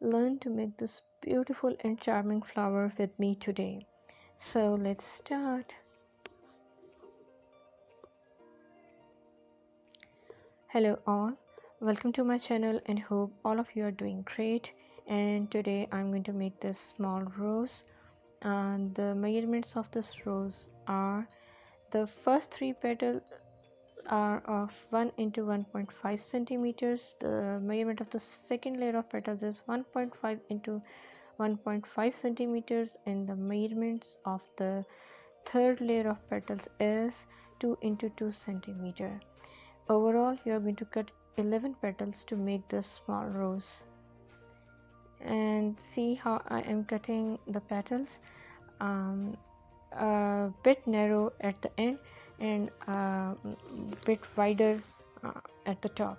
learn to make this beautiful and charming flower with me today. So let's start. Hello all, welcome to my channel and hope all of you are doing great. And today I'm going to make this small rose, and the measurements of this rose are: the first three petals are of 1 into 1.5 centimeters. The measurement of the second layer of petals is 1.5 into 1.5 centimeters, and the measurements of the third layer of petals is 2 into 2 centimeter. Overall, you are going to cut 11 petals to make this small rose. And see how I am cutting the petals. A bit narrow at the end and a bit wider at the top.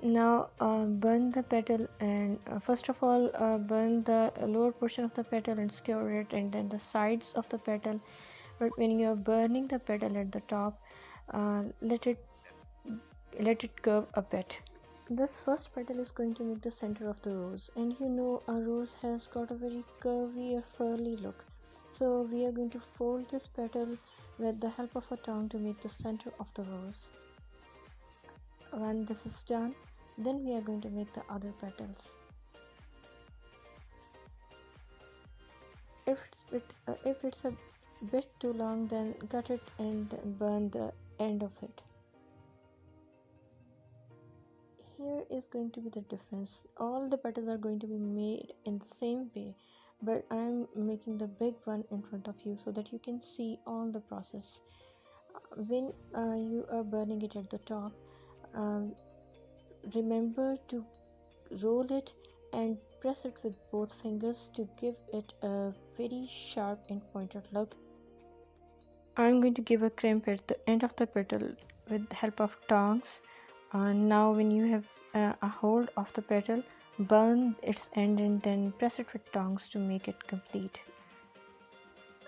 Now burn the petal, and first of all burn the lower portion of the petal and skewer it, and then the sides of the petal. But when you are burning the petal at the top, let it curve a bit. This first petal is going to make the center of the rose, and you know a rose has got a very curvy or furry look. So we are going to fold this petal with the help of a tongue to make the center of the rose. When this is done, then we are going to make the other petals. If it's a bit too long, then cut it and burn the end of it. Here is going to be the difference. All the petals are going to be made in the same way, but I am making the big one in front of you so that you can see all the process. When you are burning it at the top, um, remember to roll it and press it with both fingers to give it a very sharp and pointed look. I'm going to give a crimp at the end of the petal with the help of tongs. Now when you have a hold of the petal, burn its end and then press it with tongs to make it complete.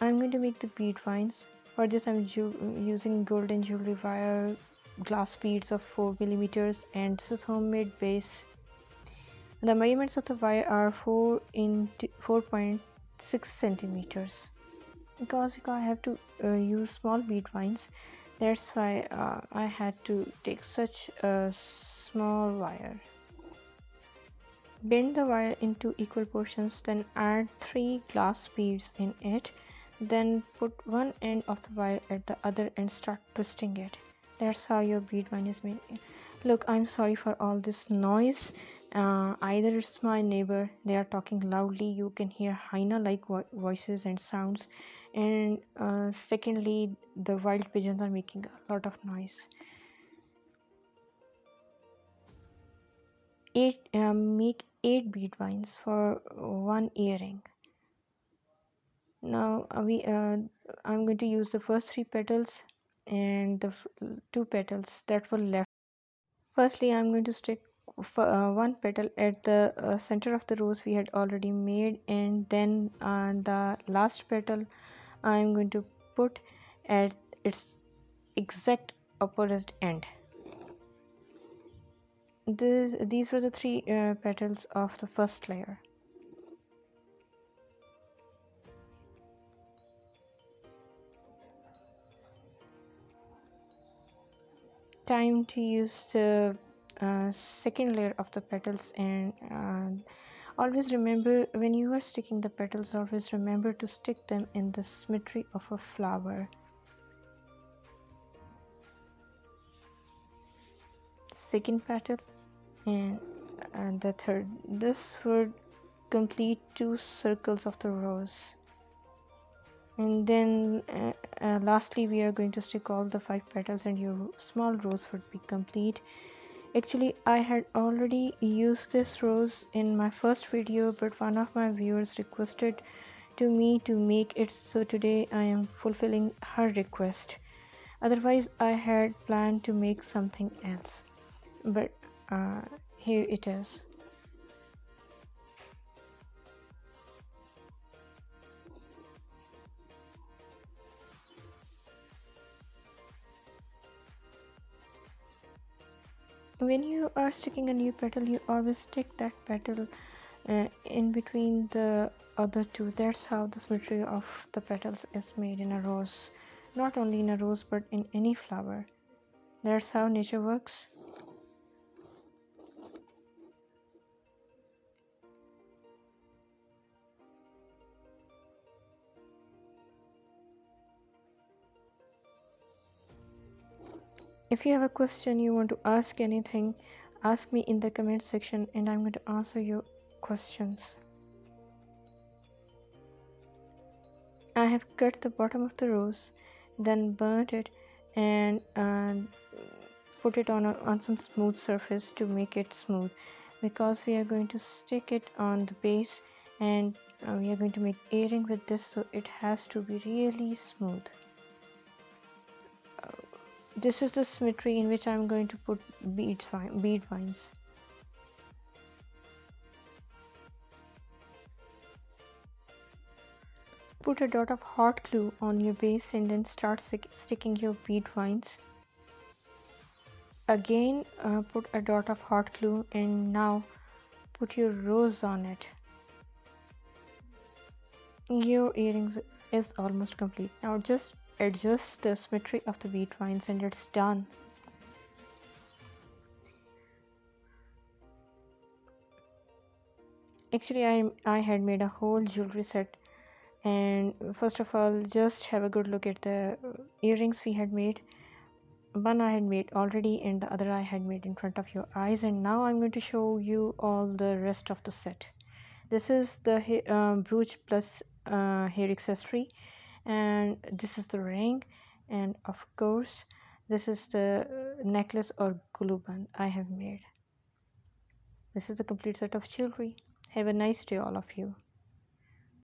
I'm going to make the bead vines. For this I'm using golden jewelry wire, glass beads of 4 millimeters, and this is homemade base. The measurements of the wire are 4 into 4.6 centimeters. Because I have to use small bead vines, that's why I had to take such a small wire. Bend the wire into equal portions, then add 3 glass beads in it. Then put one end of the wire at the other and start twisting it. That's how your bead vine is made. Look, I'm sorry for all this noise. Either it's my neighbor, they are talking loudly, you can hear hyena like voices and sounds, and secondly the wild pigeons are making a lot of noise. Make 8 bead vines for one earring. Now I'm going to use the first 3 petals and the 2 petals that were left. Firstly, I'm going to stick one petal at the center of the rose we had already made, and then the last petal I'm going to put at its exact opposite end. These were the 3 petals of the first layer. Time to use the second layer of the petals, and always remember, when you are sticking the petals, always remember to stick them in the symmetry of a flower. Second petal and the third. This would complete 2 circles of the rose. And then lastly we are going to stick all the 5 petals and your small rose would be complete. Actually, I had already used this rose in my first video, but one of my viewers requested to me to make it, so today I am fulfilling her request. Otherwise I had planned to make something else, but here it is. When you are sticking a new petal, you always stick that petal in between the other two. That's how the symmetry of the petals is made in a rose. Not only in a rose, but in any flower. That's how nature works. If you have a question, you want to ask anything, ask me in the comment section and I'm going to answer your questions. I have cut the bottom of the rose, then burnt it and put it on some smooth surface to make it smooth, because we are going to stick it on the base, and we are going to make earring with this, so it has to be really smooth. This is the symmetry in which I'm going to put bead vines. Put a dot of hot glue on your base and then start sticking your bead vines. Again, put a dot of hot glue and now put your rose on it. Your earrings is almost complete. Now just adjust the symmetry of the bead vines and it's done. Actually, I had made a whole jewelry set, and first of all, just have a good look at the earrings we had made. One I had made already and the other I had made in front of your eyes, and now I'm going to show you all the rest of the set. This is the brooch plus hair accessory, and this is the ring, and of course this is the necklace or glue band I have made. This is the complete set of jewelry. Have a nice day all of you.